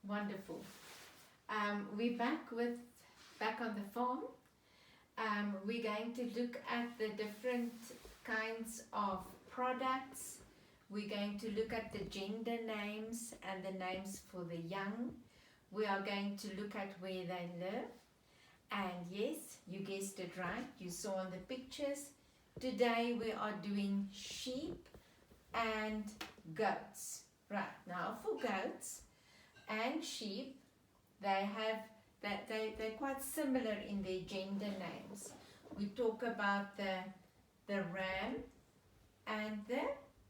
Wonderful. We're back on the farm. We're going to look at the different kinds of products. We're going to look at the gender names and the names for the young. We are going to look at where they live. And yes, you guessed it right. You saw on the pictures. Today we are doing sheep and goats. Right, now for goats and sheep, they're quite similar in their gender names. We talk about the ram and the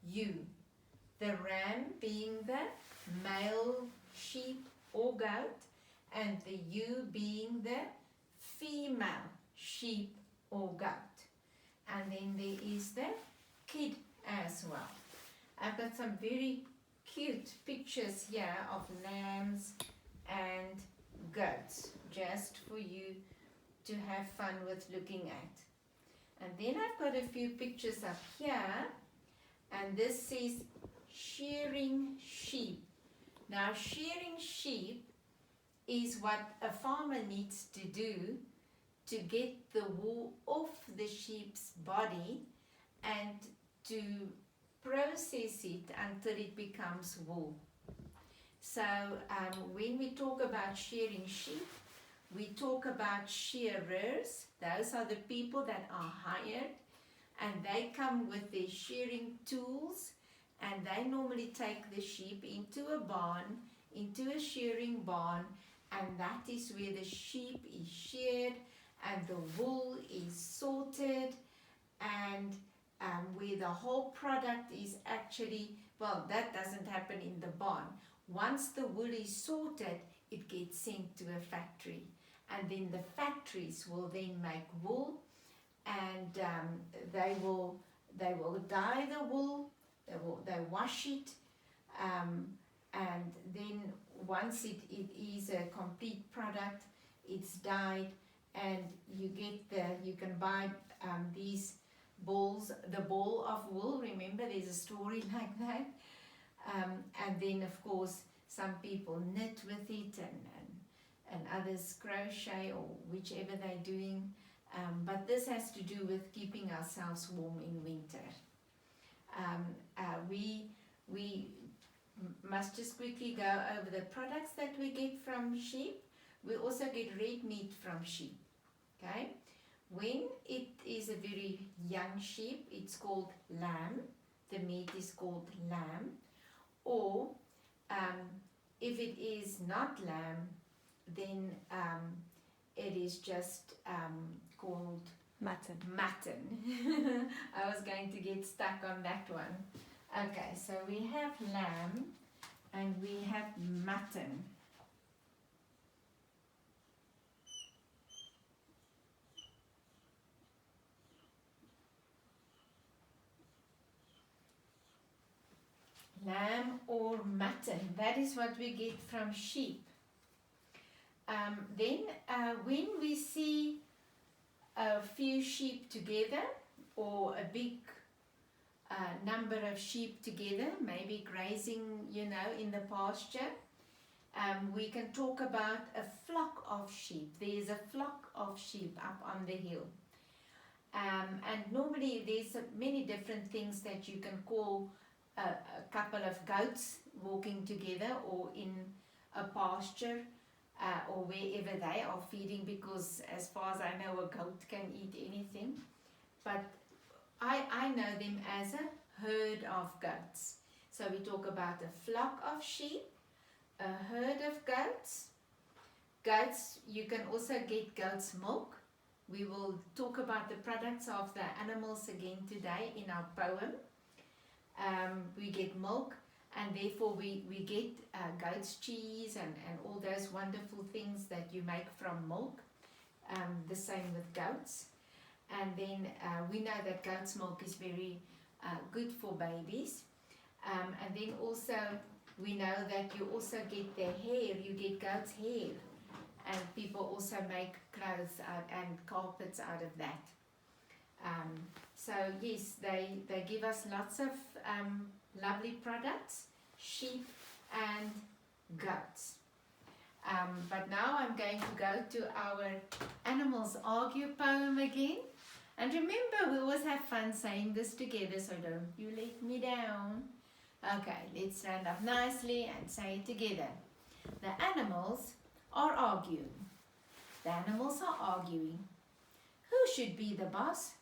ewe. The ram being the male sheep or goat, and the ewe being the female sheep or goat. And then there is the kid as well. I've got some very cute pictures here of lambs and goats, just for you to have fun with looking at. And then I've got a few pictures up here, and this says shearing sheep. Now shearing sheep is what a farmer needs to do to get the wool off the sheep's body and to process it until it becomes wool. So when we talk about shearing sheep, we talk about shearers. Those are the people that are hired, and they come with their shearing tools, and they normally take the sheep into a barn, into a shearing barn, and that is where the sheep is sheared and the wool is sorted, and where the whole product is actually, well, that doesn't happen in the barn. Once the wool is sorted, it gets sent to a factory, and then the factories will then make wool, and they will dye the wool, they wash it, and then once it is a complete product, it's dyed, and you can buy these balls, the ball of wool. Remember, there's a story like that. And then of course some people knit with it, and others crochet, or whichever they're doing, but this has to do with keeping ourselves warm in winter. We must just quickly go over the products that we get from sheep. We also get red meat from sheep. Okay, when it is a very young sheep, it's called lamb. The meat is called lamb. Or if it is not lamb, then it is just called mutton. Mutton. I was going to get stuck on that one. Okay, so we have lamb and we have mutton. Lamb or mutton, that is what we get from sheep. Then when we see a few sheep together, or a big number of sheep together, maybe grazing, in the pasture, we can talk about a flock of sheep. There's a flock of sheep up on the hill. And normally there's many different things that you can call a couple of goats walking together, or in a pasture, or wherever they are feeding, because as far as I know, a goat can eat anything. But I know them as a herd of goats. So we talk about a flock of sheep, a herd of goats. Goats, you can also get goat's milk. We will talk about the products of the animals again today in our poem. We get milk, and therefore we get goat's cheese and all those wonderful things that you make from milk. The same with goats. And then we know that goat's milk is very good for babies. And then also we know that you also get their hair, you get goat's hair. And people also make clothes and carpets out of that. So yes, they give us lots of lovely products, sheep and goats. But now I'm going to go to our Animals Argue poem again. And remember, we always have fun saying this together, so don't you let me down. Okay, let's stand up nicely and say it together. The animals are arguing. The animals are arguing. Who should be the boss?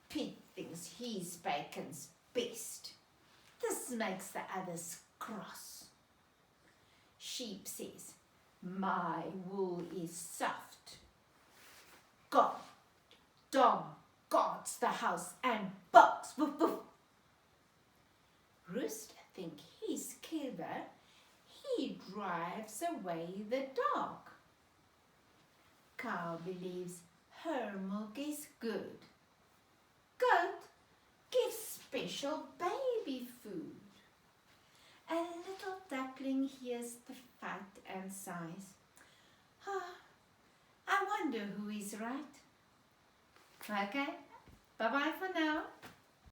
Pig thinks his bacon's best. This makes the others cross. Sheep says, my wool is soft. Dog guards the house and barks, woof woof. Rooster thinks he's clever. He drives away the dog. Cow believes her milk is good. Goat gives special baby food. A little duckling hears the fight and sighs. I wonder who is right. Okay, bye-bye for now.